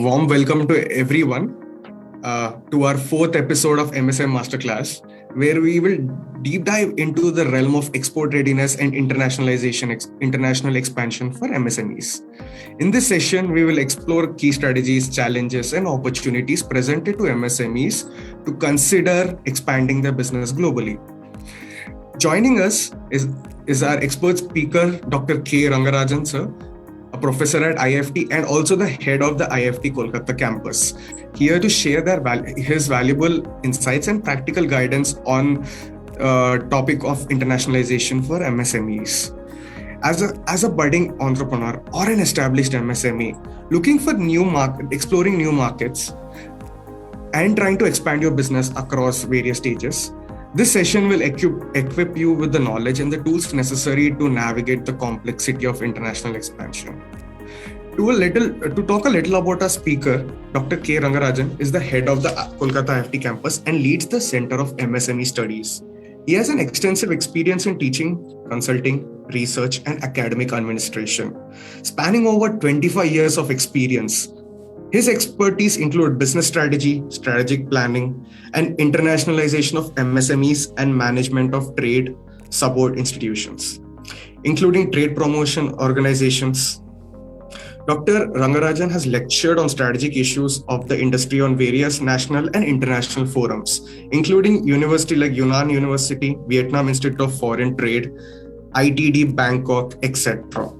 warm welcome to everyone to our fourth episode of MSME Masterclass, where we will deep dive into the realm of export readiness and international expansion for MSMEs. In this session, we will explore key strategies, challenges, and opportunities presented to MSMEs to consider expanding their business globally. Joining us is our expert speaker, Dr. K. Rangarajan, sir, a professor at IIFT and also the head of the IIFT Kolkata campus, here to share his valuable insights and practical guidance on topic of internationalization for MSMEs. As a budding entrepreneur or an established MSME looking for exploring new markets and trying to expand your business across various stages, this session will equip you with the knowledge and the tools necessary to navigate the complexity of international expansion. To talk a little about our speaker, Dr. K. Rangarajan is the head of the Kolkata IIFT campus and leads the Center of MSME Studies. He has an extensive experience in teaching, consulting, research, and academic administration, spanning over 25 years of experience. His expertise include business strategy, strategic planning, and internationalization of MSMEs and management of trade support institutions, including trade promotion organizations. Dr. Rangarajan has lectured on strategic issues of the industry on various national and international forums, including universities like Yunnan University, Vietnam Institute of Foreign Trade, ITD Bangkok, etc.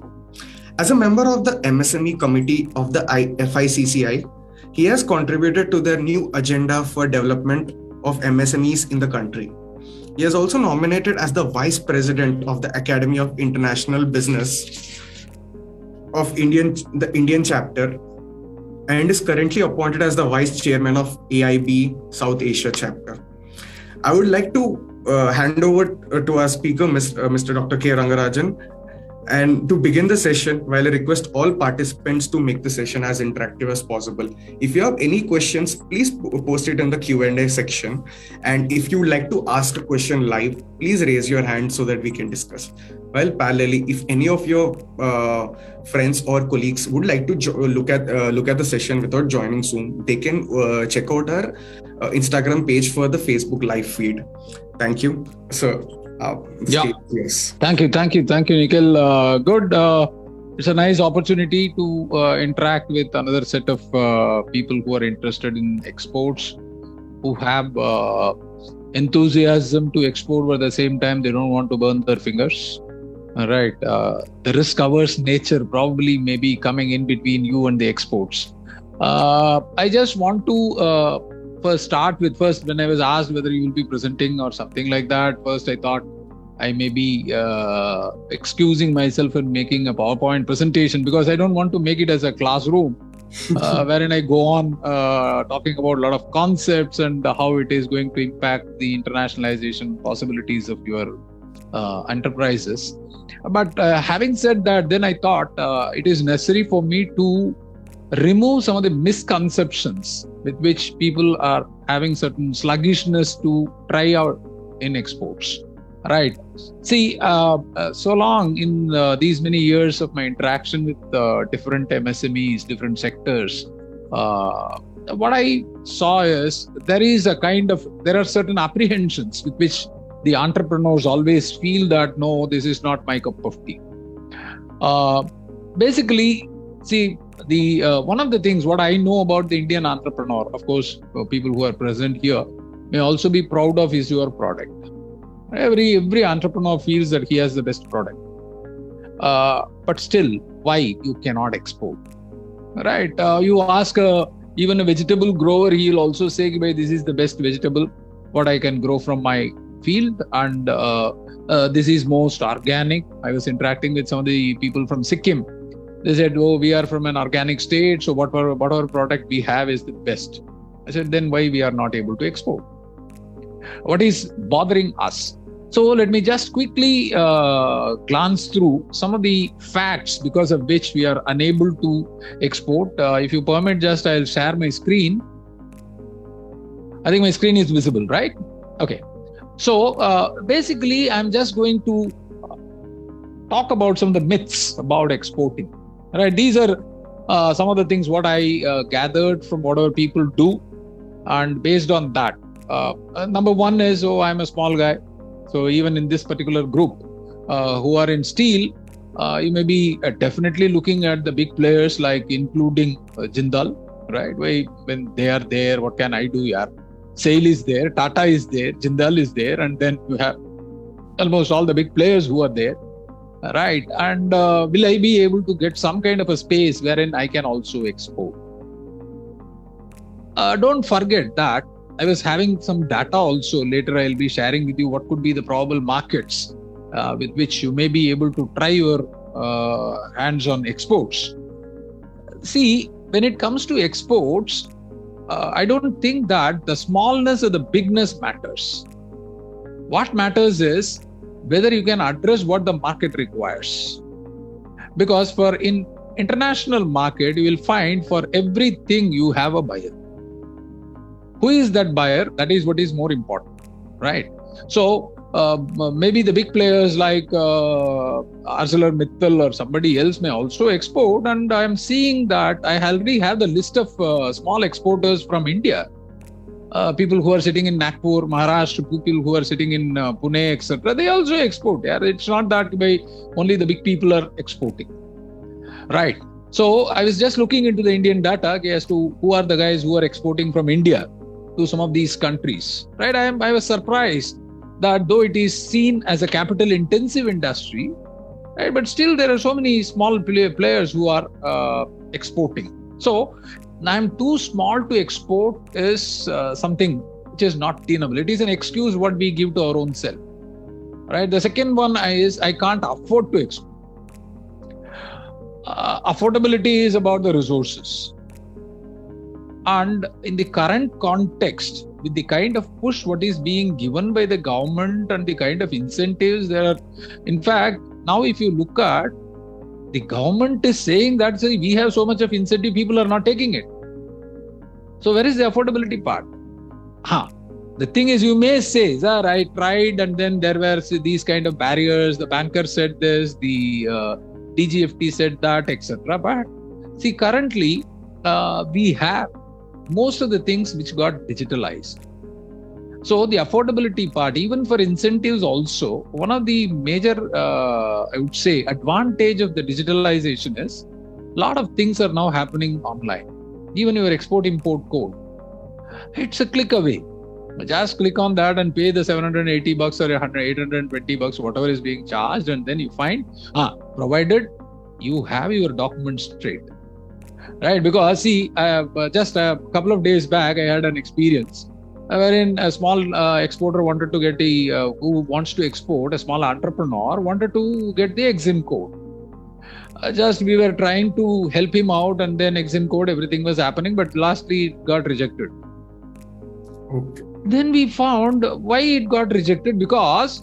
As a member of the MSME committee of the FICCI, he has contributed to their new agenda for development of MSMEs in the country. He is also nominated as the Vice President of the Academy of International Business of the Indian chapter and is currently appointed as the Vice Chairman of AIB South Asia chapter. I would like to hand over to our speaker, Mr. Dr. K. Rangarajan. And to begin the session, while I request all participants to make the session as interactive as possible. If you have any questions, please post it in the Q&A section. And if you would like to ask a question live, please raise your hand so that we can discuss. While parallelly, if any of your friends or colleagues would like to look at the session without joining Zoom, they can check out our Instagram page for the Facebook live feed. Thank you, sir. Yes. Thank you, Nikhil. Good. It's a nice opportunity to interact with another set of people who are interested in exports, who have enthusiasm to export, but at the same time they don't want to burn their fingers. Right. The risk-averse nature probably may be coming in between you and the exports. I just want to start with when I was asked whether you will be presenting or something like that. First, I thought I may be excusing myself and making a PowerPoint presentation because I don't want to make it as a classroom wherein I go on talking about a lot of concepts and how it is going to impact the internationalization possibilities of your enterprises. But having said that, then I thought it is necessary for me to remove some of the misconceptions with which people are having certain sluggishness to try out in exports. Right. See, so long in these many years of my interaction with different MSMEs, different sectors, what I saw is there are certain apprehensions with which the entrepreneurs always feel that, no, this is not my cup of tea. Basically, see, one of the things what I know about the Indian entrepreneur, of course, people who are present here may also be proud of is your product. Every entrepreneur feels that he has the best product. But still, why you cannot export? Right? You ask even a vegetable grower, he will also say, this is the best vegetable what I can grow from my field, and this is most organic. I was interacting with some of the people from Sikkim. They said, we are from an organic state, so whatever product we have is the best. I said, then why we are not able to export? What is bothering us? So let me just quickly glance through some of the facts because of which we are unable to export. If you permit, I'll share my screen. I think my screen is visible, right? Okay. So basically, I'm just going to talk about some of the myths about exporting. Right? These are some of the things what I gathered from whatever people do, and based on that, number one is, I'm a small guy. So even in this particular group who are in steel, you may be definitely looking at the big players like including Jindal, right? When they are there, what can I do? Yeah, SAIL is there, Tata is there, Jindal is there, and then you have almost all the big players who are there, right? And will I be able to get some kind of a space wherein I can also export? Don't forget that I was having some data also. Later I'll be sharing with you what could be the probable markets with which you may be able to try your hands on exports. See, when it comes to exports, I don't think that the smallness or the bigness matters. What matters is whether you can address what the market requires. Because for in international market, you will find for everything you have a buyer. Who is that buyer? That is what is more important, right? So maybe the big players like ArcelorMittal or somebody else may also export, and I am seeing that I already have the list of small exporters from India. People who are sitting in Nagpur, Maharashtra, people who are sitting in Pune, etc. They also export. Yeah, it's not that only the big people are exporting, right? So I was just looking into the Indian data as to who are the guys who are exporting from India to some of these countries, right? I was surprised that though it is seen as a capital intensive industry, right, but still there are so many small players who are exporting. So I'm too small to export is something which is not tenable. It is an excuse what we give to our own self, right? The second one is I can't afford to export. Affordability is about the resources. And in the current context, with the kind of push what is being given by the government and the kind of incentives there are, in fact, now if you look at, the government is saying that we have so much of incentive, people are not taking it. So where is the affordability part? The thing is, you may say, sir, I tried and then there were these kind of barriers, the banker said this, the DGFT said that, etc. But see, currently we have most of the things which got digitalized. So the affordability part, even for incentives also, one of the major, I would say, advantage of the digitalization is a lot of things are now happening online. Even your export-import code, it's a click away. Just click on that and pay the $780 or $820, whatever is being charged, and then you find, provided you have your documents straight. Right, because see, just a couple of days back, I had an experience wherein a small exporter wanted to get who wants to export, a small entrepreneur wanted to get the EXIM code. Just we were trying to help him out, and then EXIM code, everything was happening, but lastly it got rejected. Okay. Then we found why it got rejected, because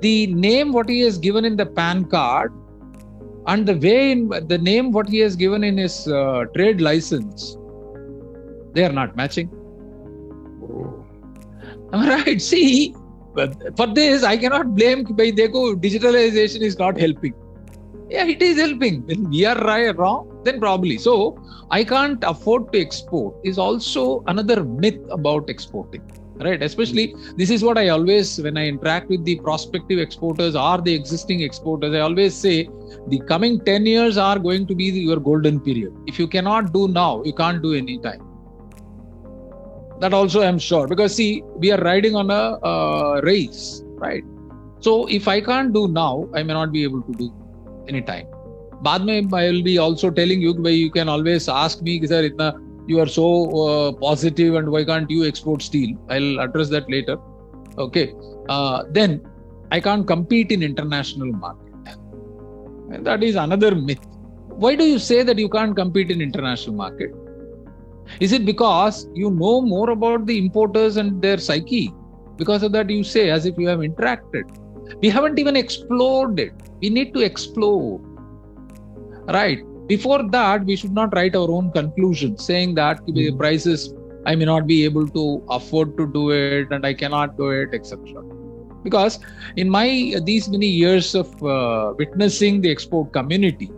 the name what he has given in the PAN card and the way in the name what he has given in his trade license, they are not matching. Right? See, but for this I cannot blame digitalization is not helping. Yeah, it is helping. When we are wrong, then probably. So I can't afford to export is also another myth about exporting. Right? Especially, this is what I always, when I interact with the prospective exporters or the existing exporters, I always say the coming 10 years are going to be your golden period. If you cannot do now, you can't do any time. That also I'm sure, because see, we are riding on a race, right? So if I can't do now, I may not be able to do any time. Baad mein I will be also telling you, you can always ask me, sir, you are so positive and why can't you export steel? I'll address that later. Okay. Then I can't compete in international market. And that is another myth. Why do you say that you can't compete in international market? Is it because you know more about the importers and their psyche? Because of that you say, as if you have interacted. We haven't even explored it. We need to explore. Right? Before that, we should not write our own conclusions, saying that the prices, I may not be able to afford to do it and I cannot do it, etc. Because in my these many years of witnessing the export community,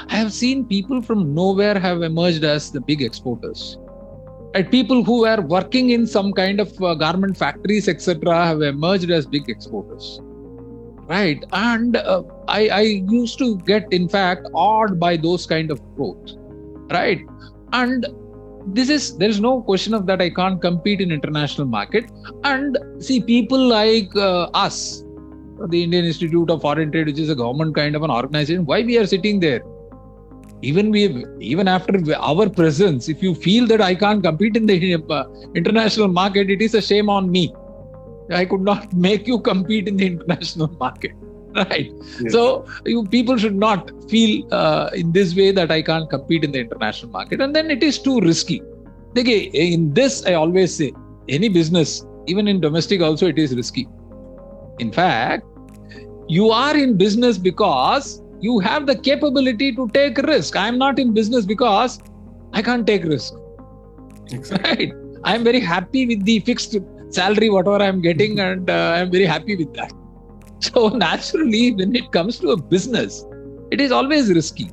I have seen people from nowhere have emerged as the big exporters. Right? People who were working in some kind of garment factories, etc., have emerged as big exporters. Right. And I used to get, in fact, awed by those kind of growth. Right. And there is no question of that I can't compete in international market. And see, people like us, the Indian Institute of Foreign Trade, which is a government kind of an organization, why we are sitting there? Even after our presence, if you feel that I can't compete in the international market, it is a shame on me. I could not make you compete in the international market, right? Yes. So people should not feel in this way that I can't compete in the international market, and then it is too risky. In this, I always say, any business, even in domestic also, it is risky. In fact, you are in business because you have the capability to take risk. I am not in business because I can't take risk. Exactly. Right? I am very happy with the fixed salary, whatever I am getting, and I am very happy with that. So naturally, when it comes to a business, it is always risky.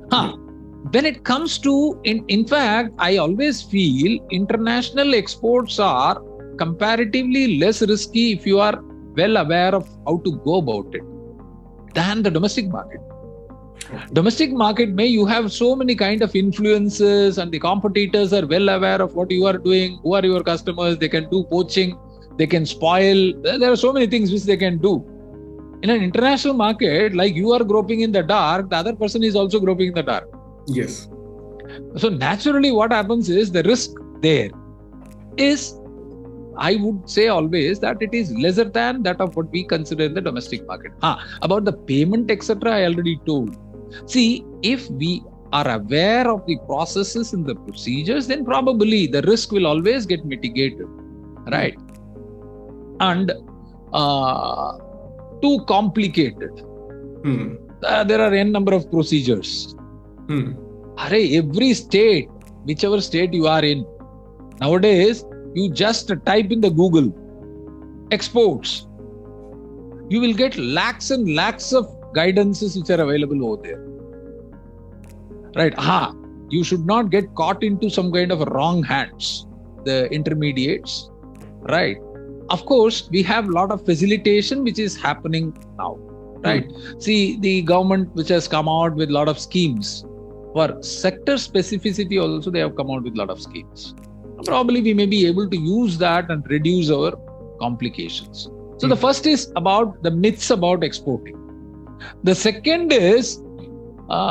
When it comes to, in fact, I always feel international exports are comparatively less risky if you are well aware of how to go about it than the domestic market. Domestic market, you have so many kind of influences, and the competitors are well aware of what you are doing, who are your customers, they can do poaching, they can spoil. There are so many things which they can do. In an international market, like you are groping in the dark, the other person is also groping in the dark. Yes. So naturally what happens is the risk there is, I would say always that it is lesser than that of what we consider in the domestic market. About the payment, etc., I already told. See, if we are aware of the processes and the procedures, then probably the risk will always get mitigated, right? And too complicated. There are n number of procedures. Every state, whichever state you are in, nowadays, you just type in the Google exports, you will get lakhs and lakhs of guidances which are available over there. Right. You should not get caught into some kind of wrong hands, the intermediates. Right. Of course, we have a lot of facilitation which is happening now. Right. See, the government which has come out with a lot of schemes for sector specificity also, they have come out with a lot of schemes. Probably we may be able to use that and reduce our complications. So the first is about the myths about exporting. The second is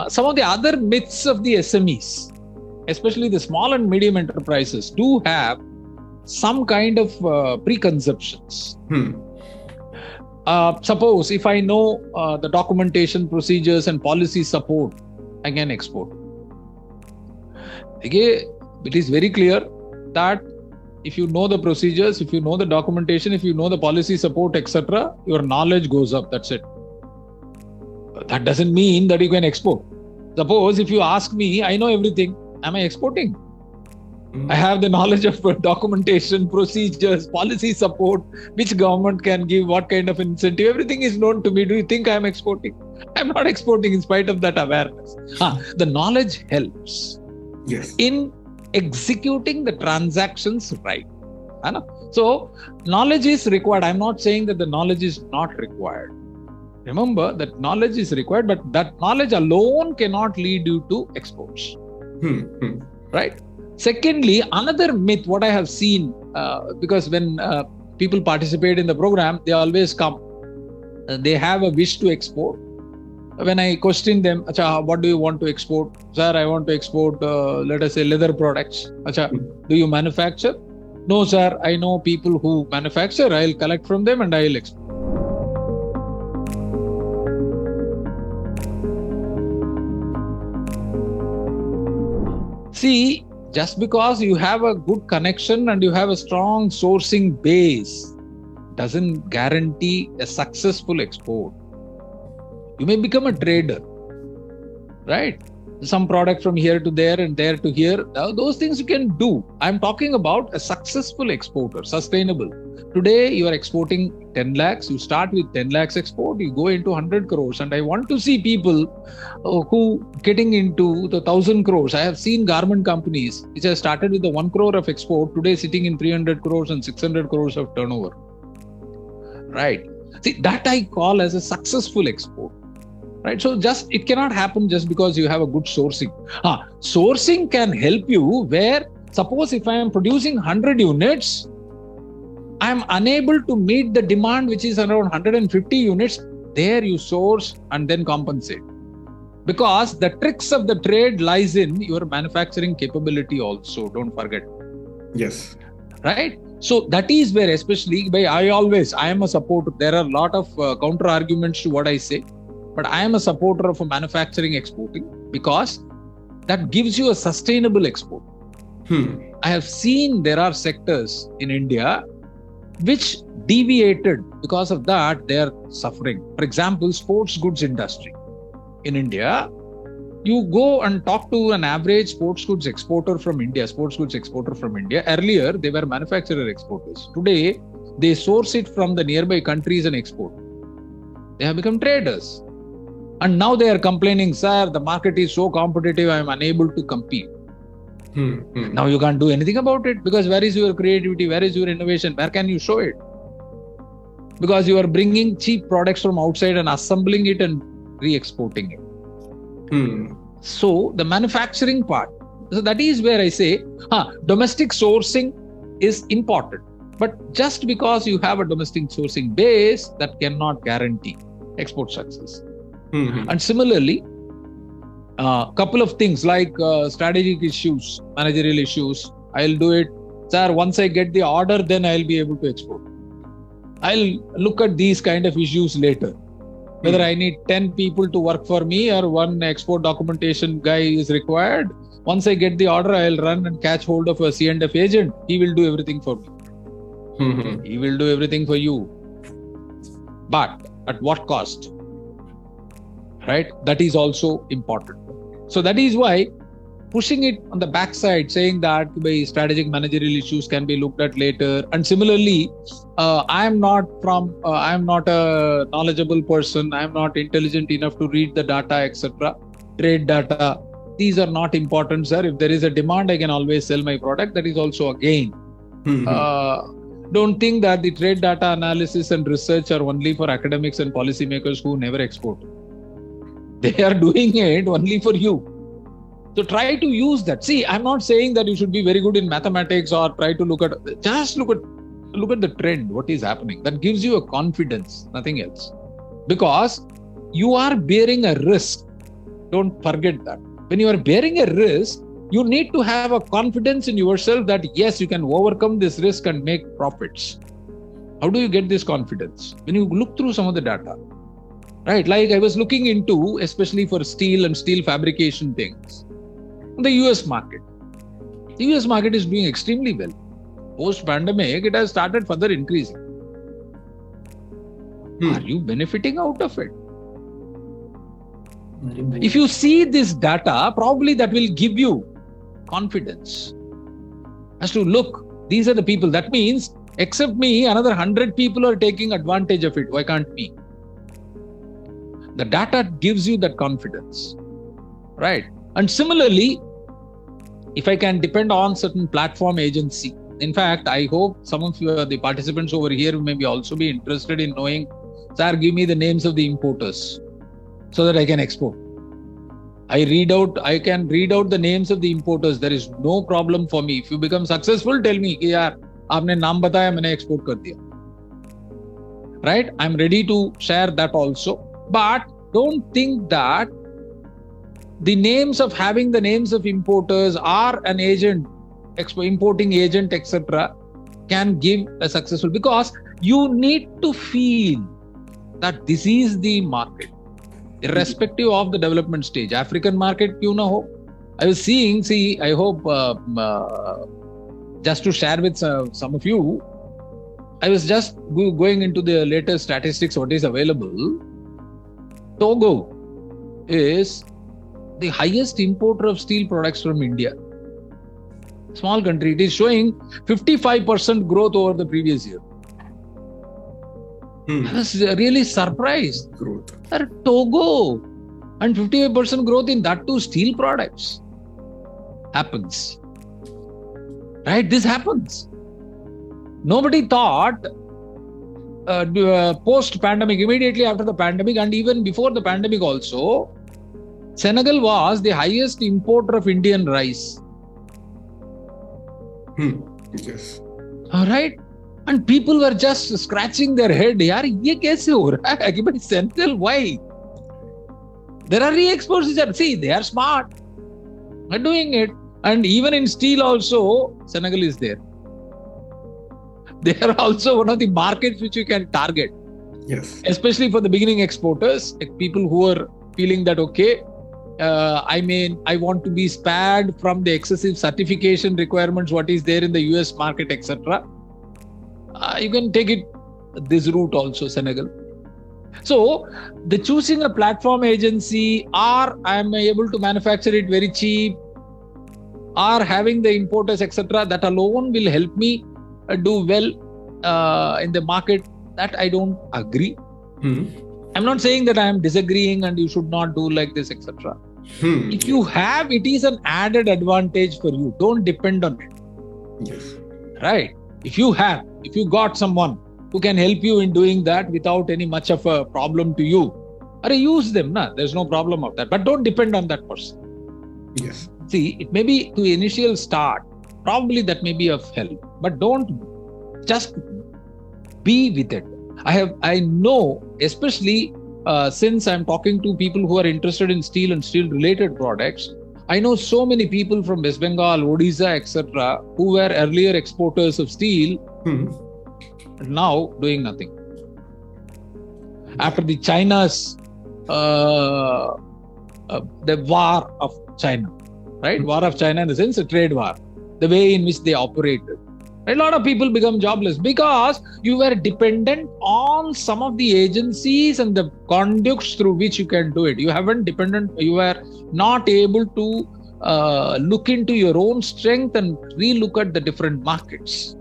some of the other myths of the SMEs, especially the small and medium enterprises, do have some kind of preconceptions. Suppose if I know the documentation procedures and policy support, I can export. Again, it is very clear that if you know the procedures, if you know the documentation, if you know the policy support, etc., your knowledge goes up. That's it. That doesn't mean that you can export. Suppose if you ask me, I know everything, am I exporting? I have the knowledge of documentation, procedures, policy support, which government can give, what kind of incentive, everything is known to me. Do you think I am exporting? I'm not exporting in spite of that awareness. The knowledge helps in executing the transactions right. So knowledge is required. I'm not saying that the knowledge is not required. Remember that knowledge is required, but that knowledge alone cannot lead you to exports. Right? Secondly, another myth, what I have seen, because when people participate in the program, they always come. They have a wish to export. When I question them, what do you want to export? Sir, I want to export, let us say, leather products. Do you manufacture? No, sir, I know people who manufacture. I'll collect from them and I'll export. See, just because you have a good connection and you have a strong sourcing base doesn't guarantee a successful export. You may become a trader, right? Some product from here to there and there to here. Those things you can do. I'm talking about a successful exporter, sustainable. Today, you are exporting 10 lakhs. You start with 10 lakhs export, you go into 100 crores. And I want to see people who getting into the 1,000 crores. I have seen garment companies which have started with the 1 crore of export, today sitting in 300 crores and 600 crores of turnover. Right. See, that I call as a successful export. Right. So it cannot happen just because you have a good sourcing. Sourcing can help you where, suppose if I am producing 100 units, I am unable to meet the demand, which is around 150 units. There you source and then compensate. Because the tricks of the trade lies in your manufacturing capability also. Don't forget. Yes. Right. So that is where, especially I am a supporter. There are a lot of counter arguments to what I say. But I am a supporter of manufacturing exporting because that gives you a sustainable export. I have seen there are sectors in India which deviated. Because of that, they are suffering. For example, sports goods industry in India. You go and talk to an average sports goods exporter from India. Earlier, they were manufacturer exporters. Today, they source it from the nearby countries and export. They have become traders. And now they are complaining, sir, the market is so competitive, I am unable to compete. Now you can't do anything about it because where is your creativity? Where is your innovation? Where can you show it? Because you are bringing cheap products from outside and assembling it and re-exporting it. So the manufacturing part, so that is where I say, domestic sourcing is important. But just because you have a domestic sourcing base, that cannot guarantee export success. And similarly, couple of things like strategic issues, managerial issues, I'll do it. Sir, once I get the order, then I'll be able to export. I'll look at these kind of issues later. Whether I need 10 people to work for me or one export documentation guy is required. Once I get the order, I'll run and catch hold of a C&F agent. He will do everything for me. He will do everything for you. But at what cost? Right? That is also important. So that is why pushing it on the backside, saying that strategic managerial issues can be looked at later. And similarly, I am not a knowledgeable person. I am not intelligent enough to read the data, etc. Trade data. These are not important, sir. If there is a demand, I can always sell my product. That is also a gain. Don't think that the trade data analysis and research are only for academics and policymakers who never export. They are doing it only for you. So try to use that. See, I'm not saying that you should be very good in mathematics or try to look at the trend, what is happening. That gives you a confidence, nothing else. Because you are bearing a risk. Don't forget that. When you are bearing a risk, you need to have a confidence in yourself that yes, you can overcome this risk and make profits. How do you get this confidence? When you look through some of the data. Right, like I was looking into, especially for steel and steel fabrication things, the US market. The US market is doing extremely well. Post-pandemic, it has started further increasing. Are you benefiting out of it? If you see this data, probably that will give you confidence as to look, these are the people. That means, except me, another 100 people are taking advantage of it. Why can't me? The data gives you that confidence, right? And similarly, if I can depend on certain platform agency, in fact, I hope some of the participants over here may be also be interested in knowing, sir, give me the names of the importers so that I can export. I can read out the names of the importers. There is no problem for me. If you become successful, tell me, yaar, aapne naam bataya, maine export kar diya. Right? I'm ready to share that also. But don't think that having the names of importers or an agent, importing agent, etc., can give a successful, because you need to feel that this is the market, irrespective of the development stage. African market, kyun na ho? I was seeing, I hope, just to share with some of you, I was just going into the latest statistics, what is available. Togo is the highest importer of steel products from India. Small country. It is showing 55% growth over the previous year. I was really surprised. Growth. Togo and 58% growth in that too steel products happens. Right? This happens. Nobody thought post-pandemic, immediately after the pandemic and even before the pandemic also, Senegal was the highest importer of Indian rice. Yes. All right. And people were just scratching their head. Yaar, ye kaise ho raha hai? But Senegal, why? There are re-exports. See, they are smart. They're doing it. And even in steel also, Senegal is there. They are also one of the markets which you can target. Yes. Especially for the beginning exporters, like people who are feeling that, okay, I want to be spared from the excessive certification requirements, what is there in the US market, etc. You can take it this route also, Senegal. So, the choosing a platform agency, or I am able to manufacture it very cheap, or having the importers, etc., that alone will help me do well in the market. That I don't agree. I'm not saying that I am disagreeing and you should not do like this, etc. If you have, it is an added advantage for you. Don't depend on it. Yes. Right? If you got someone who can help you in doing that without any much of a problem to you, use them. There's no problem of that. But don't depend on that person. Yes. See, it may be to initial start, probably that may be of help. But don't just be with it. I know, especially since I'm talking to people who are interested in steel and steel related products, I know so many people from West Bengal, Odisha, etc., who were earlier exporters of steel, now doing nothing. After the China's, the war of China, right? War of China in the sense, a trade war, the way in which they operated. A lot of people become jobless because you were dependent on some of the agencies and the conduits through which you can do it. You were not able to look into your own strength and re-look at the different markets.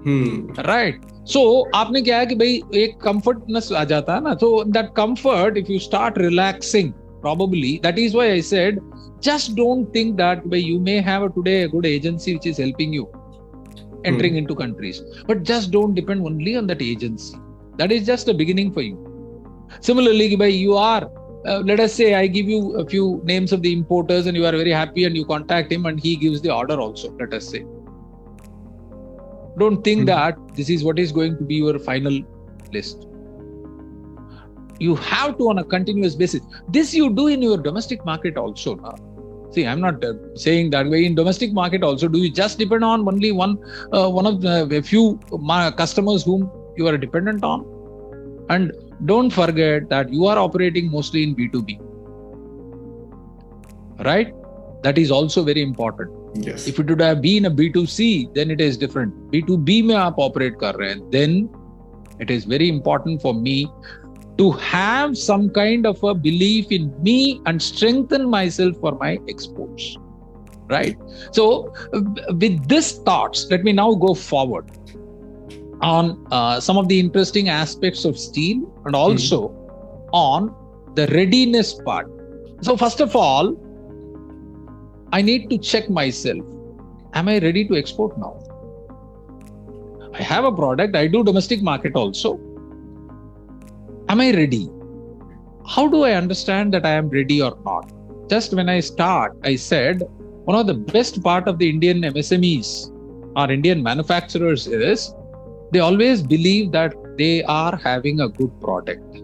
Right? So, आपने क्या है कि भाई एक comfortness आ जाता है ना, so that comfort, if you start relaxing, probably, that is why I said, just don't think that you may have today a good agency which is helping you entering into countries, but just don't depend only on that agency. That is just a beginning for you. Similarly, you are, let us say I give you a few names of the importers and you are very happy and you contact him and he gives the order also, let us say. Don't think that this is what is going to be your final list. You have to on a continuous basis. This you do in your domestic market also. See, I'm not saying that way. In domestic market also, do you just depend on only one of the few customers whom you are dependent on? And don't forget that you are operating mostly in B2B. Right? That is also very important. Yes. If it would have been a B2C, then it is different. B2B mein aap operate kar rahe hain, then it is very important for me to have some kind of a belief in me and strengthen myself for my exports. Right? So, with these thoughts, let me now go forward on some of the interesting aspects of steel and also on the readiness part. So, first of all, I need to check myself. Am I ready to export now? I have a product. I do domestic market also. Am I ready? How do I understand that I am ready or not? Just when I start, I said, one of the best part of the Indian MSMEs or Indian manufacturers is they always believe that they are having a good product.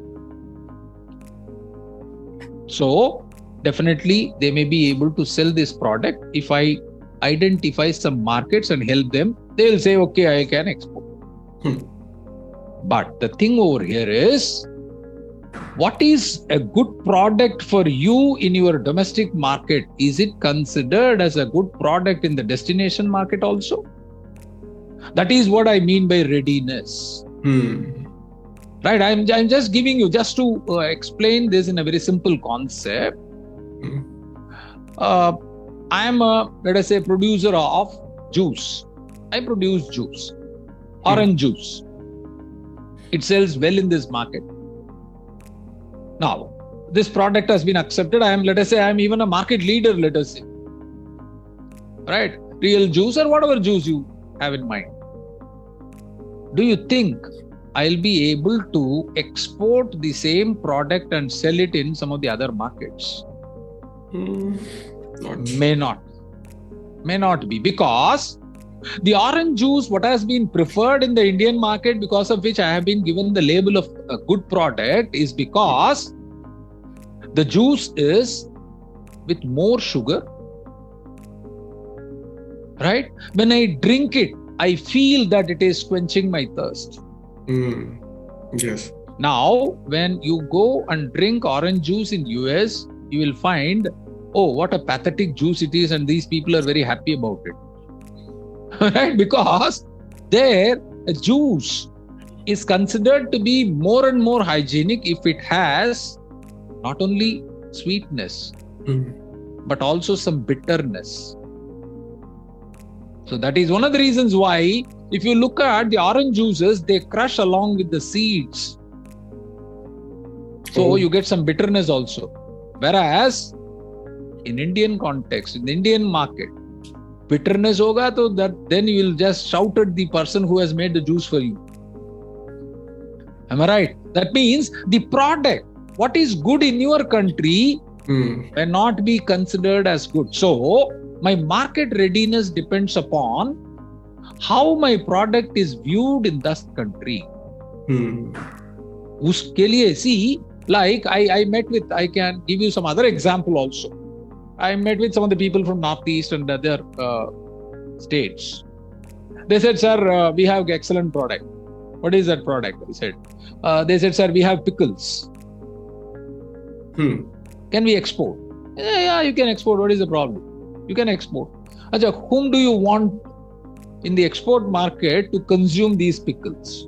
So, definitely they may be able to sell this product. If I identify some markets and help them, they will say, okay, I can export. But the thing over here is, what is a good product for you in your domestic market? Is it considered as a good product in the destination market also? That is what I mean by readiness. Right? I'm just giving you, just to explain this in a very simple concept. I am a, let us say, producer of juice. I produce juice, orange juice. It sells well in this market. Now, this product has been accepted. Let us say I am even a market leader, let us say. Right? Real juice or whatever juice you have in mind. Do you think I'll be able to export the same product and sell it in some of the other markets? May not be, because the orange juice, what has been preferred in the Indian market, because of which I have been given the label of a good product, is because the juice is with more sugar. Right? When I drink it, I feel that it is quenching my thirst. Yes. Now, when you go and drink orange juice in US, you will find, oh, what a pathetic juice it is, and these people are very happy about it. Right? Because their juice is considered to be more and more hygienic if it has not only sweetness, but also some bitterness. So that is one of the reasons why, if you look at the orange juices, they crush along with the seeds. So you get some bitterness also. Whereas in Indian context, in the Indian market, bitterness hoga, so that then you will just shout at the person who has made the juice for you. Am I right? That means the product, what is good in your country, may not be considered as good. So my market readiness depends upon how my product is viewed in that country. Uske liye, see, like I can give you some other example also. I met with some of the people from Northeast and other states. They said, sir, we have excellent product. What is that product? I said. They said, sir, we have pickles. Can we export? Yeah, you can export. What is the problem? You can export. Achha, whom do you want in the export market to consume these pickles?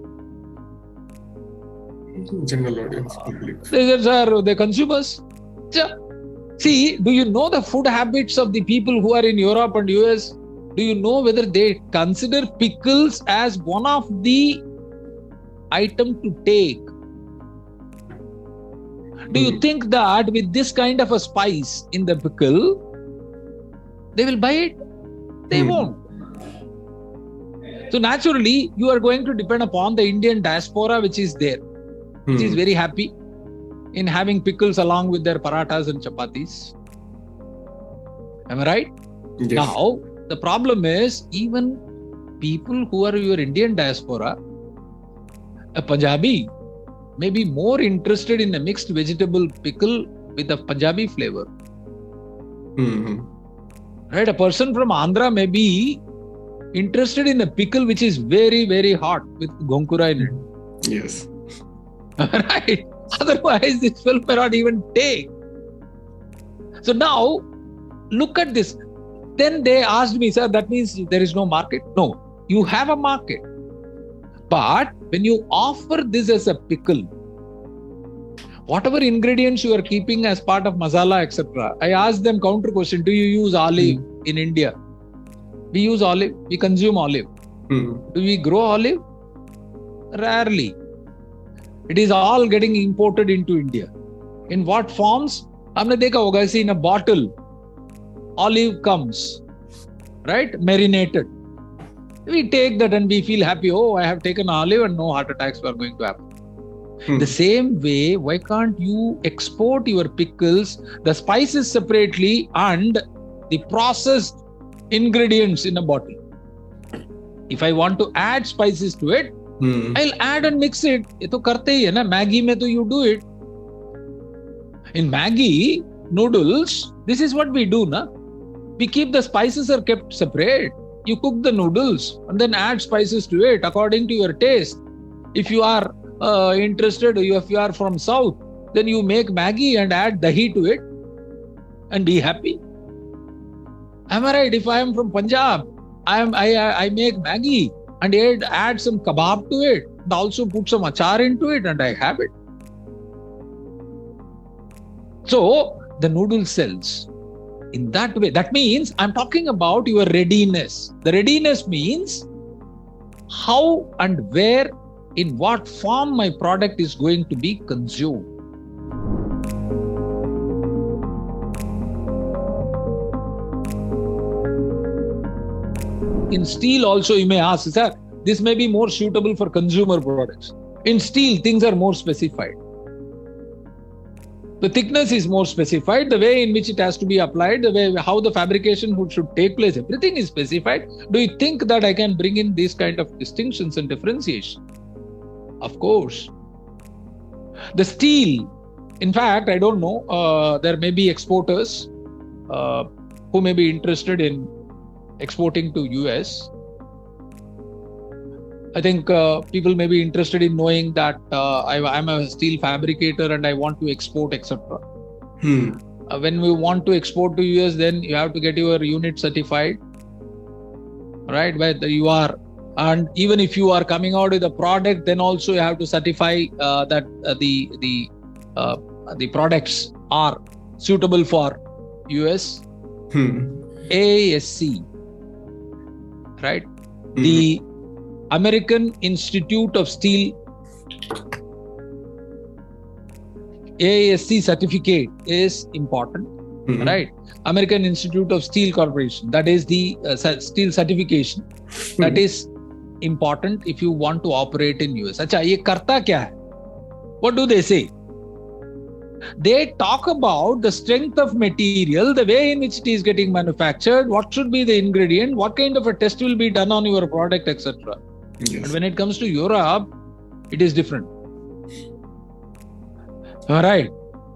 General audience, public. They said, sir, the consumers. See, do you know the food habits of the people who are in Europe and US? Do you know whether they consider pickles as one of the item to take? Do you think that with this kind of a spice in the pickle, they will buy it? They won't. So naturally, you are going to depend upon the Indian diaspora which is there, which is very happy in having pickles along with their parathas and chapatis. Am I right? Yes. Now, the problem is, even people who are your Indian diaspora, a Punjabi may be more interested in a mixed vegetable pickle with a Punjabi flavor. Right? A person from Andhra may be interested in a pickle which is very, very hot with gonkura in it. Yes. Right? Otherwise, this film may not even take. So now, look at this. Then they asked me, sir, that means there is no market? No, you have a market. But when you offer this as a pickle, whatever ingredients you are keeping as part of masala, etc., I asked them counter question, do you use olive in India? We use olive, we consume olive. Do we grow olive? Rarely. It is all getting imported into India. In what forms? Humne dekha hoga, see, in a bottle, olive comes, right? Marinated. We take that and we feel happy. Oh, I have taken olive and no heart attacks are going to happen. The same way, why can't you export your pickles, the spices separately and the processed ingredients in a bottle? If I want to add spices to it, I'll add and mix it. Ye to karte hi hai na. Maggi mein to you do it. In Maggi noodles, this is what we do, na? We keep the spices are kept separate. You cook the noodles and then add spices to it according to your taste. If you are interested, if you are from South, then you make Maggi and add dahi to it and be happy. Am I right? If I am from Punjab, I make Maggi and add some kebab to it and also put some achar into it and I have it. So the noodle sells in that way. That means I'm talking about your readiness. The readiness means how and where in what form my product is going to be consumed. In steel also you may ask, sir, this may be more suitable for consumer products. In steel, things are more specified. The thickness is more specified, the way in which it has to be applied, the way how the fabrication should take place, everything is specified. Do you think that I can bring in these kind of distinctions and differentiation? Of course. The steel, in fact, I don't know, there may be exporters who may be interested in exporting to US. I think people may be interested in knowing that I'm a steel fabricator and I want to export, etc. When we want to export to US, then you have to get your unit certified, right? Whether you are, and even if you are coming out with a product, then also you have to certify that the products are suitable for US. ASC, right? The American Institute of Steel AASC certificate is important, right? American Institute of Steel Corporation, that is the steel certification, that is important if you want to operate in US. Acha, ye karta kya hai? What do they say? They talk about the strength of material, the way in which it is getting manufactured, what should be the ingredient, what kind of a test will be done on your product, etc. Yes. But when it comes to Europe, it is different. All right.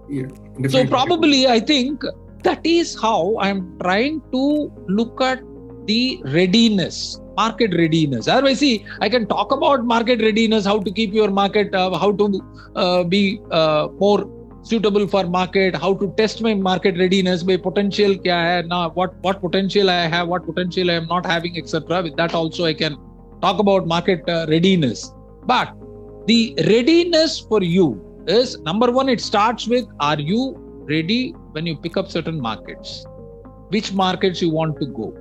Yeah, so probably I think that is how I'm trying to look at the readiness, market readiness. Otherwise, see, I can talk about market readiness, how to keep your market, how to be more suitable for market, how to test my market readiness, my potential kya hai, now what potential I have, what potential I am not having, etc. With that also I can talk about market readiness. But the readiness for you is, number one, it starts with, are you ready when you pick up certain markets? Which markets you want to go?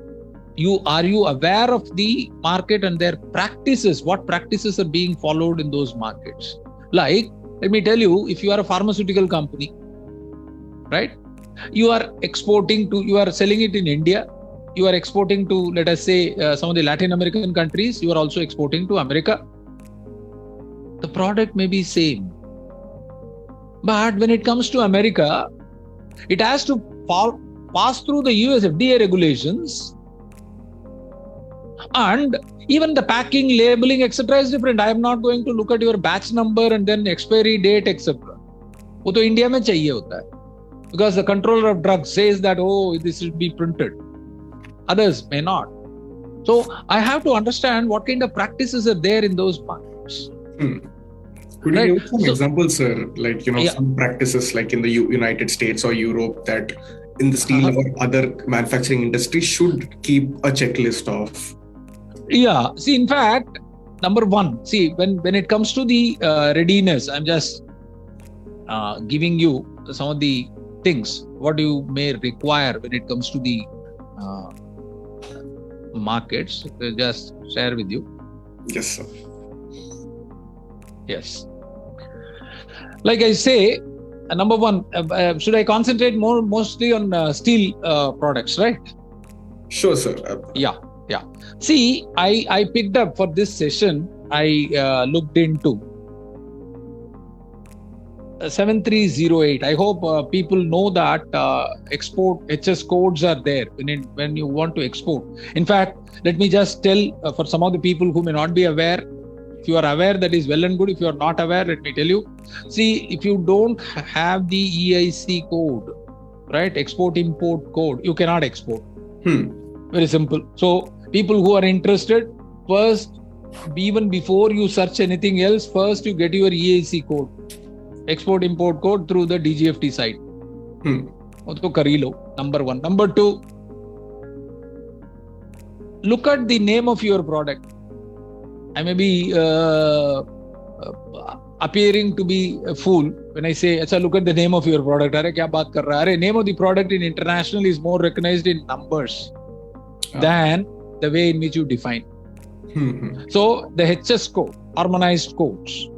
Are you aware of the market and their practices? What practices are being followed in those markets? Like, let me tell you, if you are a pharmaceutical company, right? You are exporting to, you are selling it in India. You are exporting to, let us say, some of the Latin American countries. You are also exporting to America. The product may be same. But when it comes to America, it has to pass through the US FDA regulations. And even the packing, labeling, etc. is different. I am not going to look at your batch number and then expiry date, etc. वो तो India में चाहिए होता है. Because the controller of drugs says that, oh, this should be printed. Others may not. So I have to understand what kind of practices are there in those markets. Could you give some examples, sir? Like, some practices like in the United States or Europe that in the steel or other manufacturing industry should keep a checklist of? Yeah. See, in fact, number one, see, when it comes to the readiness, I'm just giving you some of the things, what you may require when it comes to the markets. I'll just share with you. Yes, sir. Yes. Like I say, number one, should I concentrate mostly on steel products, right? Sure, sir. Yeah. See, I picked up for this session, I looked into 7308. I hope people know that export HS codes are there when you want to export. In fact, let me just tell for some of the people who may not be aware. If you are aware, that is well and good. If you are not aware, let me tell you. See, if you don't have the EIC code, right, export-import code, you cannot export. Very simple. So, people who are interested, first, even before you search anything else, first you get your EIC code, export-import code through the DGFT site. तो कर ही लो, number one. Number two, look at the name of your product. I may be appearing to be a fool when I say, "Acha, look at the name of your product." Arey, kya baat kar raha hai? Name of the product in international is more recognized in numbers than the way in which you define. So the HS code, harmonized codes,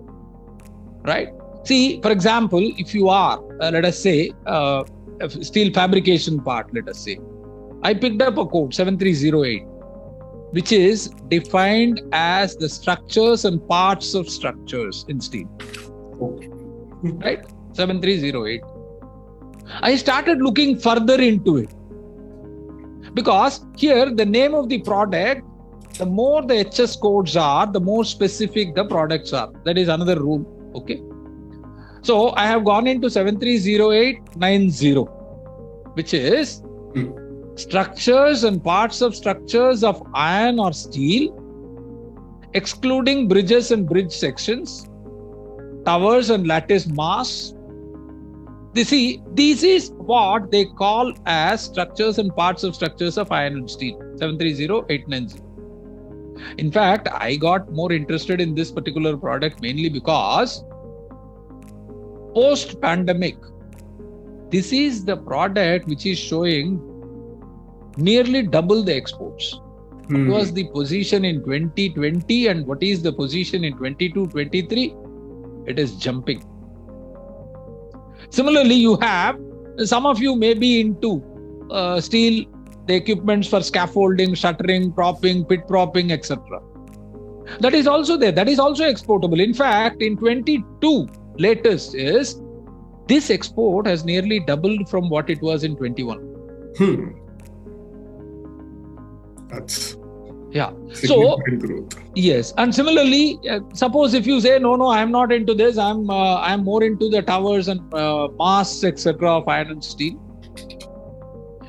right? See, for example, if you are, let us say, a steel fabrication part, let us say, I picked up a code 7308, which is defined as the structures and parts of structures in steel. Right? 7308. I started looking further into it. Because here, the name of the product, the more the HS codes are, the more specific the products are. That is another rule. Okay. So I have gone into 730890, which is structures and parts of structures of iron or steel, excluding bridges and bridge sections, towers and lattice masts. This is what they call as structures and parts of structures of iron and steel, 730890. In fact, I got more interested in this particular product mainly because post-pandemic, this is the product which is showing nearly double the exports. What was the position in 2020 and what is the position in 22-23? It is jumping. Similarly, you have, some of you may be into steel, the equipments for scaffolding, shuttering, propping, pit propping, etc. That is also there. That is also exportable. In fact, in 22, latest is, this export has nearly doubled from what it was in 21. That's significant growth. Yes, and similarly, suppose if you say no, I am not into this. I'm more into the towers and masts, etc. of iron and steel.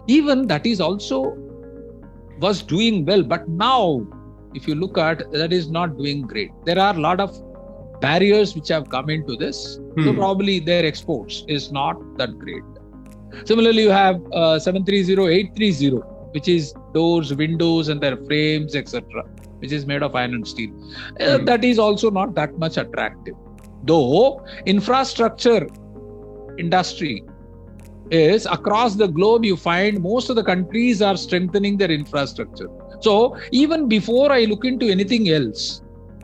Even that is also was doing well, but now, if you look at, that is not doing great. There are a lot of barriers which have come into this, so probably their exports is not that great. Similarly, you have 730830, which is doors, windows and their frames, etc., which is made of iron and steel. That is also not that much attractive. Though infrastructure industry is across the globe, you find most of the countries are strengthening their infrastructure. So even before I look into anything else,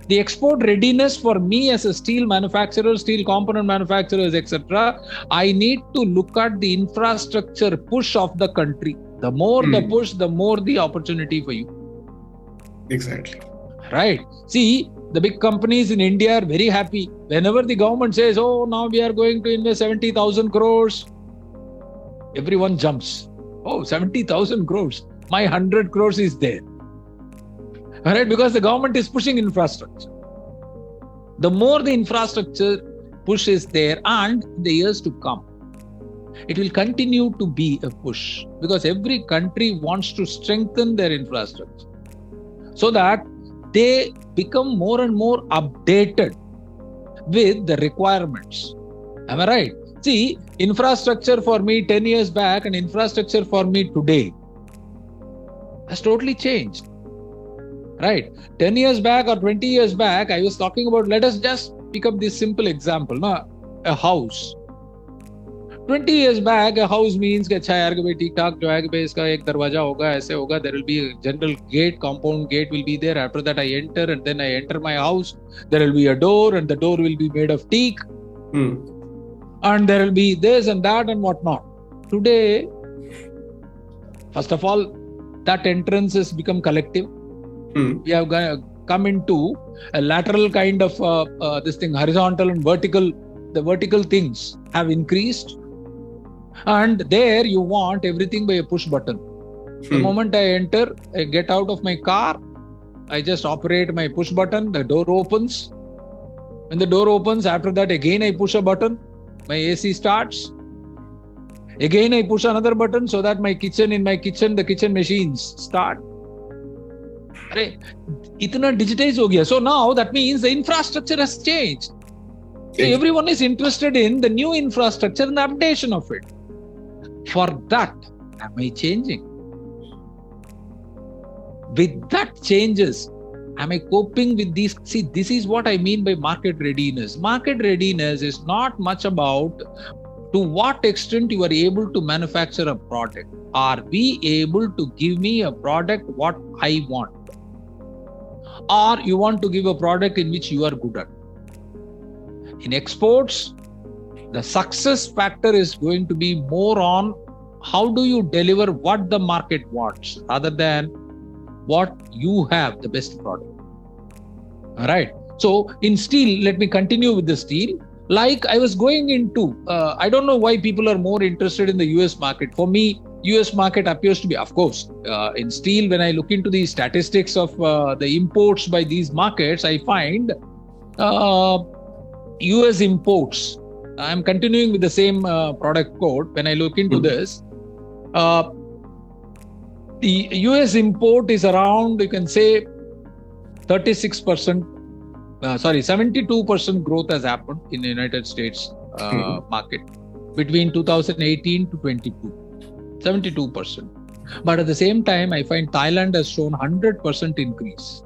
the export readiness for me as a steel manufacturer, steel component manufacturers, etc., I need to look at the infrastructure push of the country. The more the push, the more the opportunity for you. Exactly. Right. See, the big companies in India are very happy. Whenever the government says, oh, now we are going to invest 70,000 crores, everyone jumps. Oh, 70,000 crores. My 100 crores is there. All right, because the government is pushing infrastructure. The more the infrastructure push is there, and in the years to come, it will continue to be a push, because every country wants to strengthen their infrastructure so that they become more and more updated with the requirements. Am I right? See, infrastructure for me 10 years back and infrastructure for me today has totally changed. Right? 10 years back or 20 years back, I was talking about, let us just pick up this simple example, a house. 20 years back, a house means कि अच्छा यार कि भाई ठीक ठाक जो है कि भाई इसका एक दरवाजा होगा, ऐसे होगा, there will be a general gate, compound gate will be there. After that I enter, and then I enter my house. There will be a door, and the door will be made of teak. And there will be this and that and whatnot. Today, first of all, that entrance has become collective. We have come into a lateral kind of this thing, horizontal and vertical. The vertical things have increased. And there you want everything by a push button. The moment I enter, I get out of my car, I just operate my push button, the door opens. When the door opens, after that again I push a button, my AC starts. Again I push another button so that in my kitchen, the kitchen machines start. Itna digitized ho gaya. So now that means the infrastructure has changed. So everyone is interested in the new infrastructure and the updation of it. For that, am I changing? With that changes, am I coping with these? See, this is what I mean by market readiness. Market readiness is not much about to what extent you are able to manufacture a product. Are we able to give me a product what I want? or you want to give a product in which you are good at. In exports, the success factor is going to be more on how do you deliver what the market wants rather than what you have the best product. All right. So in steel, let me continue with the steel. Like I was going into, I don't know why people are more interested in the US market. For me, US market appears to be, of course, in steel, when I look into the statistics of the imports by these markets, I find US imports. I'm continuing with the same product code. When I look into this, the US import is around, you can say, 36%. 72% growth has happened in the United States market between 2018 to 22. 72%. But at the same time, I find Thailand has shown 100% increase.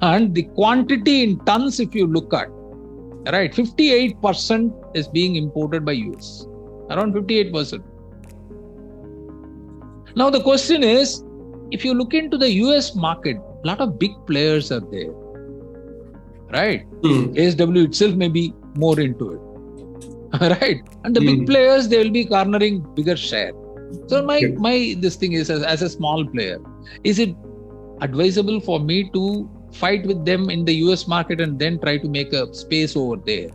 And the quantity in tons, if you look at, right, 58% is being imported by US. Around 58%. Now the question is, if you look into the US market, a lot of big players are there, right? ASW itself may be more into it, right? And the big players, they will be garnering bigger share. So this thing is, as a small player, is it advisable for me to fight with them in the US market and then try to make a space over there,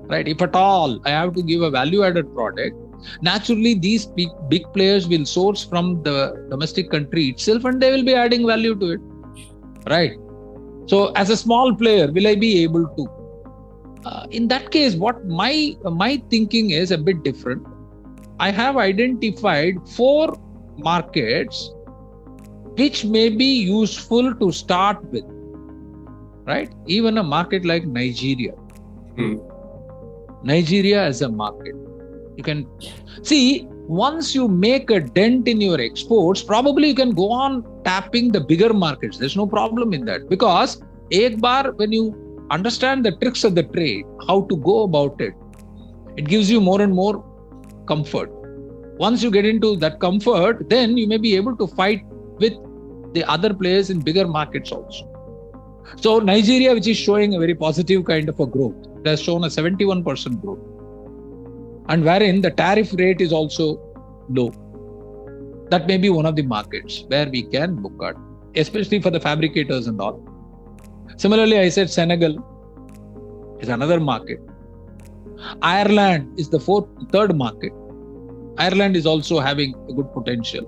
right? If at all I have to give a value-added product, naturally these big players will source from the domestic country itself and they will be adding value to it, right? So as a small player, will I be able to? In that case, what my thinking is a bit different. I have identified 4 markets which may be useful to start with, right? Even a market like Nigeria. Nigeria as a market. You can see, once you make a dent in your exports, probably you can go on tapping the bigger markets. There's no problem in that, because ek bar, when you understand the tricks of the trade, how to go about it, it gives you more and more comfort. Once you get into that comfort, then you may be able to fight with the other players in bigger markets also. So Nigeria, which is showing a very positive kind of a growth, it has shown a 71% growth. And wherein the tariff rate is also low. That may be one of the markets where we can look at, especially for the fabricators and all. Similarly, I said Senegal is another market. Ireland is the third market. Ireland is also having a good potential.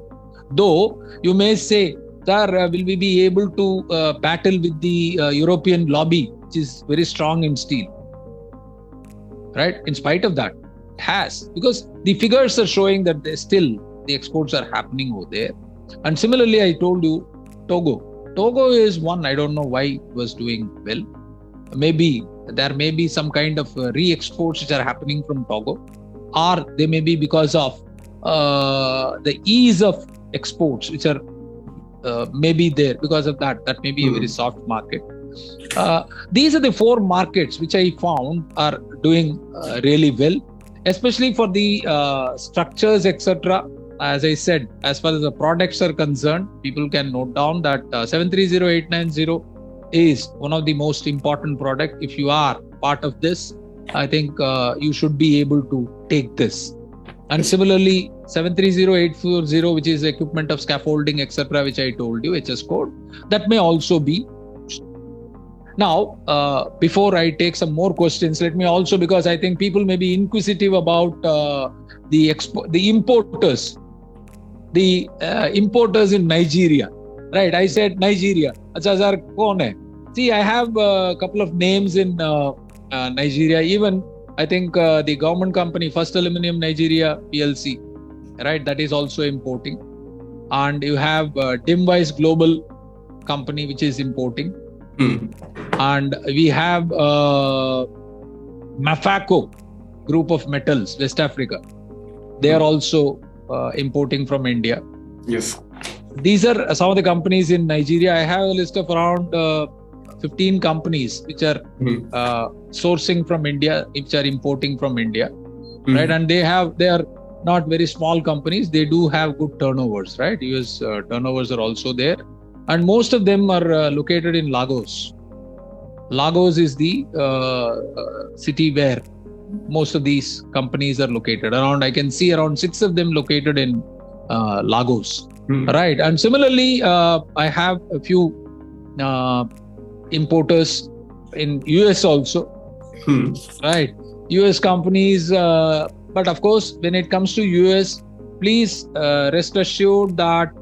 Though you may say, sir, will we be able to battle with the European lobby, which is very strong in steel? Right? In spite of that, it has, because the figures are showing that the exports are happening over there. And similarly, I told you Togo. Togo is one, I don't know why it was doing well. Maybe there may be some kind of re-exports which are happening from Togo, or they may be because of the ease of exports which are maybe there. Because of that may be a very soft market. These are the 4 markets which I found are doing really well, especially for the structures, etc. As I said, as far as the products are concerned, people can note down that 730890 is one of the most important product. If you are part of this, I think you should be able to take this. And similarly, 730840, which is equipment of scaffolding, etc., which I told you, HS code, that may also be. Now, before I take some more questions, let me also, because I think people may be inquisitive about the importers. The importers in Nigeria, right? I said Nigeria. Acha sir, kaun hai? See, I have a couple of names in Nigeria. Even I think the government company, First Aluminium Nigeria PLC, right? That is also importing. And you have Dimwise Global company, which is importing. And we have Mafaco group of metals, West Africa. They are also importing from India. Yes. These are some of the companies in Nigeria. I have a list of around 15 companies which are sourcing from India, which are importing from India, right? And they are not very small companies. They do have good turnovers, right? US turnovers are also there. and most of them are located in Lagos. Lagos is the city where most of these companies are located. I can see around 6 of them located in Lagos. Right. And similarly, I have a few importers in US also. Right. US companies. But of course, when it comes to US, please rest assured that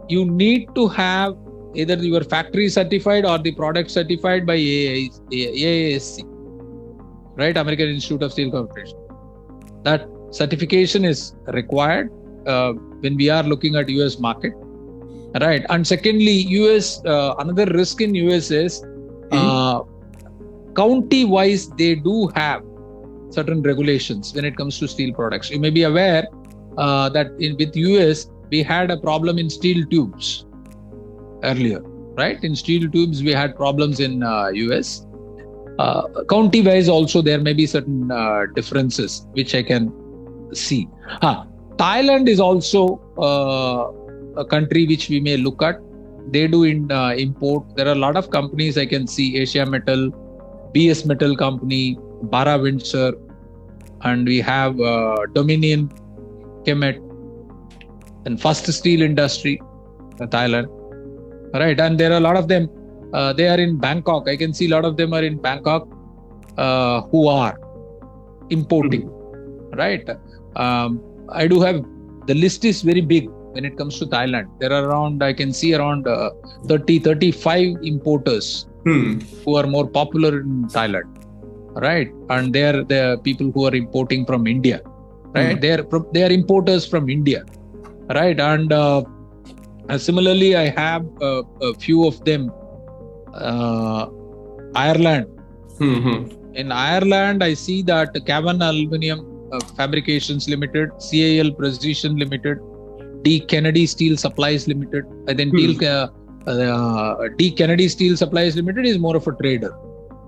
you need to have either your factory certified or the product certified by AISC, right? American Institute of Steel Corporation. That certification is required when we are looking at US market, right? And secondly, US, another risk in US is county-wise, they do have certain regulations when it comes to steel products. You may be aware that with US, we had a problem in steel tubes earlier, right? In steel tubes, we had problems in US. County-wise also, there may be certain differences, which I can see. Thailand is also a country which we may look at. They do import. There are a lot of companies I can see, Asia Metal, BS Metal Company, Bara Windsor, and we have Dominion, Kemet, and First Steel Industry, Thailand. Right, and there are a lot of them. They are in Bangkok. I can see a lot of them are in Bangkok who are importing. Right. I do have, the list is very big when it comes to Thailand. There are around, I can see around 35 importers who are more popular in Thailand. Right. And they are the people who are importing from India. Right. They are importers from India. Right. And similarly, I have a few of them. Ireland. In Ireland, I see that Cavan Aluminium Fabrications Limited, CAL Precision Limited, D. Kennedy Steel Supplies Limited. And then D. Kennedy Steel Supplies Limited is more of a trader.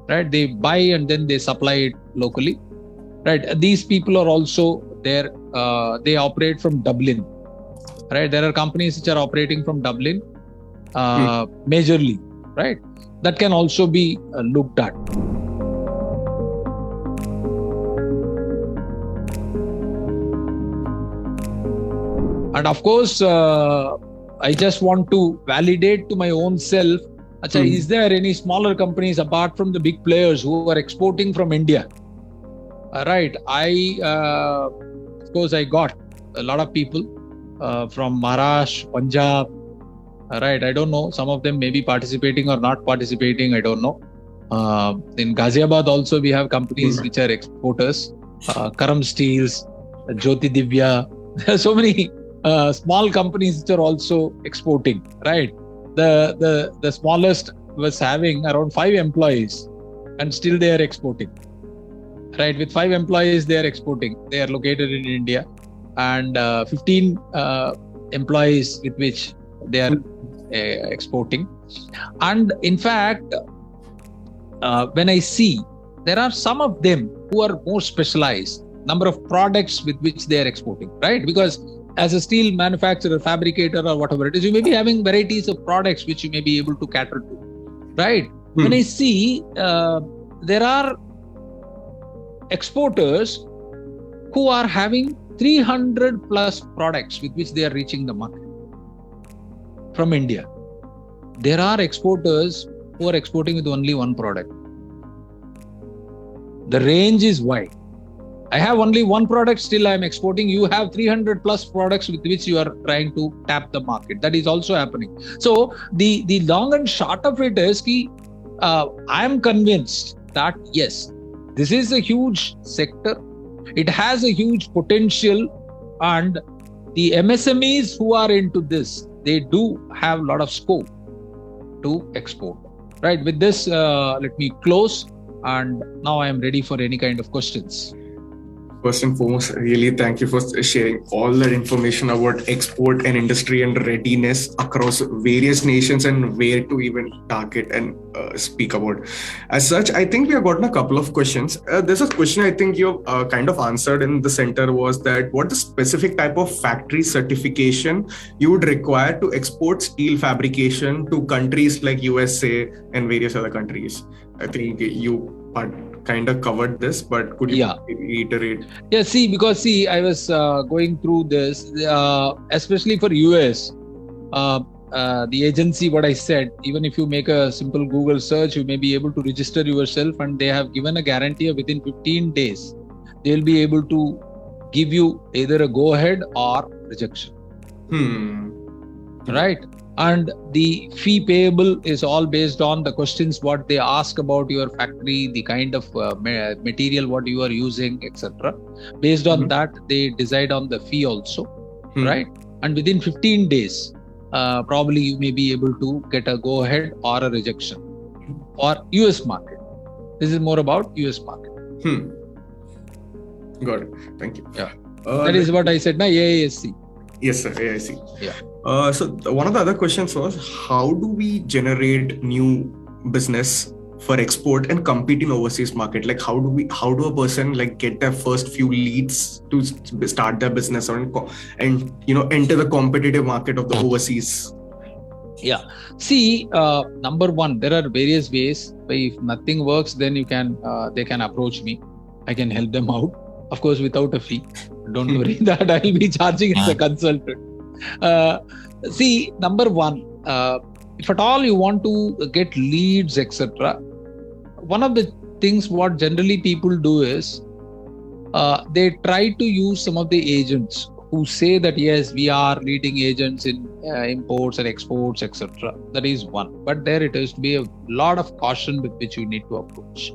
Right? They buy and then they supply it locally. Right? These people are also there. They operate from Dublin. Right? There are companies which are operating from Dublin majorly. Right? That can also be looked at. And of course, I just want to validate to my own self, is there any smaller companies apart from the big players who are exporting from India? Right. Of course, I got a lot of people from Maharashtra, Punjab. Right. I don't know. Some of them may be participating or not participating. I don't know. In Ghaziabad also, we have companies which are exporters. Karam Steels, Jyoti Divya. There are so many small companies which are also exporting. Right. The smallest was having around 5 employees and still they are exporting. Right. With 5 employees, they are exporting. They are located in India, and 15 employees with which they are exporting. And in fact, when I see, there are some of them who are more specialized, number of products with which they are exporting, right? Because as a steel manufacturer, fabricator, or whatever it is, you may be having varieties of products which you may be able to cater to, right? When I see, there are exporters who are having 300 plus products with which they are reaching the market from India. There are exporters who are exporting with only one product. The range is wide. I have only one product, still I am exporting. You have 300 plus products with which you are trying to tap the market. That is also happening. So the long and short of it is, I am convinced that yes, this is a huge sector. It has a huge potential, and the MSMEs who are into this, they do have a lot of scope to export. Right. With this, let me close. And now I am ready for any kind of questions. First and foremost, really thank you for sharing all that information about export and industry and readiness across various nations and where to even target and speak about. As such, I think we have gotten a couple of questions. There's a question I think you kind of answered in the center was that what the specific type of factory certification you would require to export steel fabrication to countries like USA and various other countries. I think you kind of covered this, but could you reiterate? Yeah, because I was going through this, especially for US, the agency, what I said, even if you make a simple Google search, you may be able to register yourself, and they have given a guarantee of within 15 days, they'll be able to give you either a go ahead or rejection. Right? And the fee payable is all based on the questions what they ask about your factory, the kind of material what you are using, etc. Based on that, they decide on the fee also, right? And within 15 days, probably you may be able to get a go ahead or a rejection for US market. This is more about US market. Got it. Thank you. Yeah. That is what I said, na AISC. Yes, sir. AIC. Yeah. So one of the other questions was, how do we generate new business for export and compete in overseas market? Like how do a person like get their first few leads to start their business and enter the competitive market of the overseas? Yeah. See, number one, there are various ways. If nothing works, then they can approach me. I can help them out. Of course, without a fee. Don't worry that I will be charging as a consultant. See, number one, if at all you want to get leads, etc., one of the things what generally people do is they try to use some of the agents who say that yes, we are leading agents in imports and exports, etc. That is one. But there it has to be a lot of caution with which you need to approach.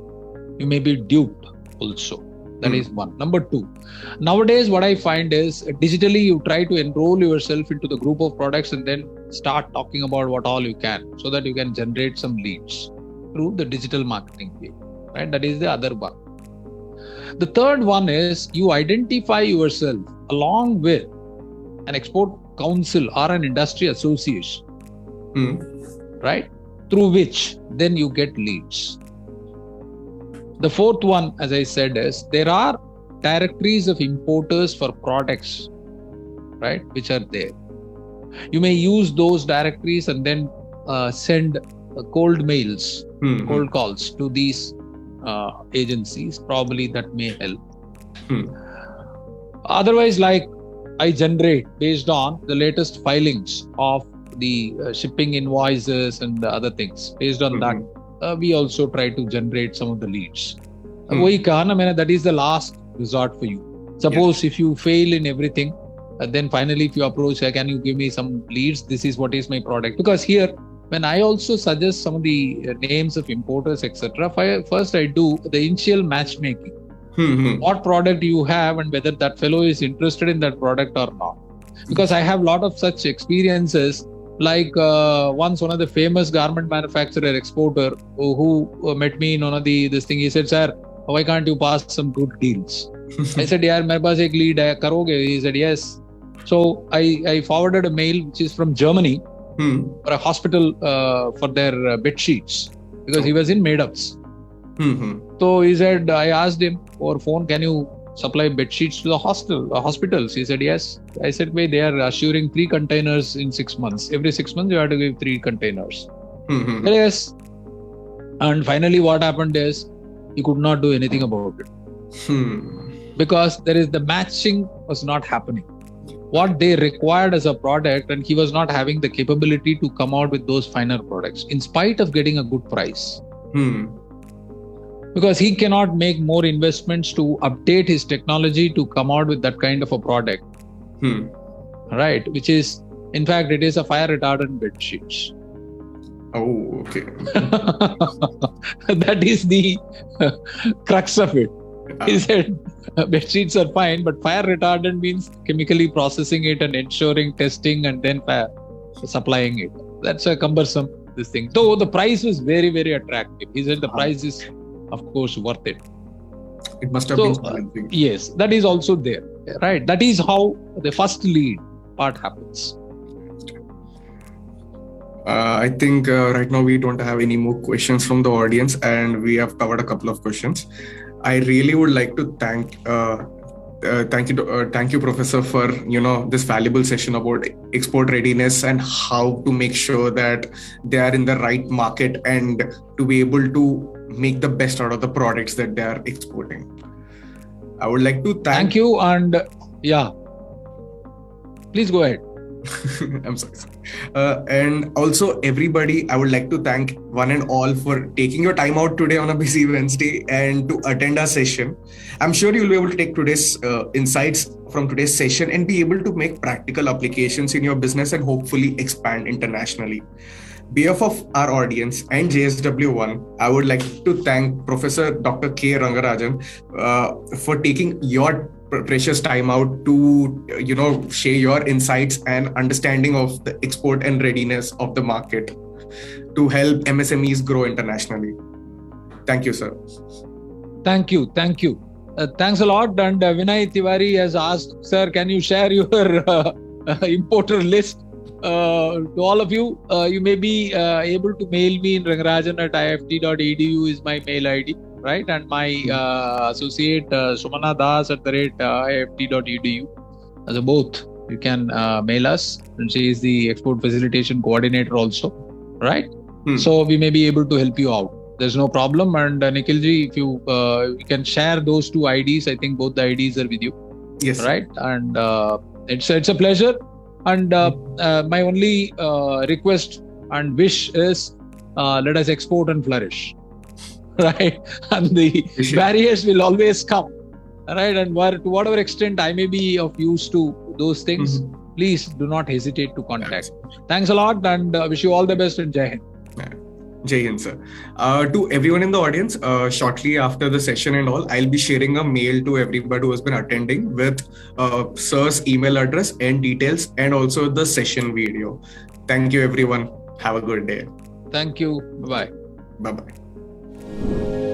You may be duped also. That is one. Number two, nowadays what I find is digitally you try to enroll yourself into the group of products and then start talking about what all you can so that you can generate some leads through the digital marketing way. Right? That is the other one. The third one is you identify yourself along with an export council or an industry association, right? Through which then you get leads. The fourth one, as I said, is there are directories of importers for products, right, which are there. You may use those directories and then send cold mails, cold calls to these agencies. Probably that may help. Otherwise, like I generate based on the latest filings of the shipping invoices and the other things. Based on that, we also try to generate some of the leads. That is the last resort for you. Suppose if you fail in everything, then finally if you approach, can you give me some leads? This is what is my product. Because here, when I also suggest some of the names of importers, etc., first I do the initial matchmaking. What product you have and whether that fellow is interested in that product or not. Because I have a lot of such experiences. Like once one of the famous garment manufacturer exporter who met me in one of this thing, he said, "Sir, why can't you pass some good deals?" I said, "Yaar, mere paas ek lead hai, karoge?" He said, "Yes." So I forwarded a mail which is from Germany for a hospital for their bed sheets because he was in made-ups. So he said, I asked him over phone, "Can you supply bed sheets to the hospitals?" He said, "Yes." I said, "Wait, they are assuring 3 containers in 6 months. Every 6 months, you have to give 3 containers." Yes. And finally, what happened is he could not do anything about it because the matching was not happening. What they required as a product, and he was not having the capability to come out with those finer products in spite of getting a good price. Because he cannot make more investments to update his technology to come out with that kind of a product. Right? Which is, in fact, it is a fire retardant bed sheets. Oh, okay. That is the crux of it. He said, bed sheets are fine, but fire retardant means chemically processing it and ensuring testing and then supplying it. That's a cumbersome this thing. Though the price was very, very attractive. He said the price is, of course, worth it. It must have been challenging. Yes, that is also there, right? That is how the first lead part happens. I think right now we don't have any more questions from the audience, and we have covered a couple of questions. I really would like to thank you, Professor, for this valuable session about export readiness and how to make sure that they are in the right market and to be able to make the best out of the products that they are exporting. I would like to thank you, and please go ahead. I'm sorry. And also, everybody, I would like to thank one and all for taking your time out today on a busy Wednesday and to attend our session. I'm sure you'll be able to take today's insights from today's session and be able to make practical applications in your business and hopefully expand internationally. On behalf of our audience and JSW1, I would like to thank Professor Dr. K. Rangarajan for taking your precious time out to share your insights and understanding of the export and readiness of the market to help MSMEs grow internationally. Thank you, sir. Thank you. Thanks a lot. And Vinay Tiwari has asked, sir, can you share your importer list to all of you? You may be able to mail me in rangarajan@iift.edu is my mail ID. Right, and my associate Sumana Das @iift.edu. So both you can mail us, and she is the export facilitation coordinator also. Right, so we may be able to help you out. There's no problem. And Nikhilji, if you can share those two IDs, I think both the IDs are with you. Yes. Right, and it's a pleasure. And my only request and wish is let us export and flourish. Right, and the barriers will always come, right? And to whatever extent I may be of use to those things, please do not hesitate to contact. Thanks a lot, and wish you all the best, and Jai Hind. Jai Hind, sir. To everyone in the audience, shortly after the session and all, I'll be sharing a mail to everybody who has been attending with sir's email address and details, and also the session video. Thank you, everyone. Have a good day. Thank you. Bye-bye. Bye-bye.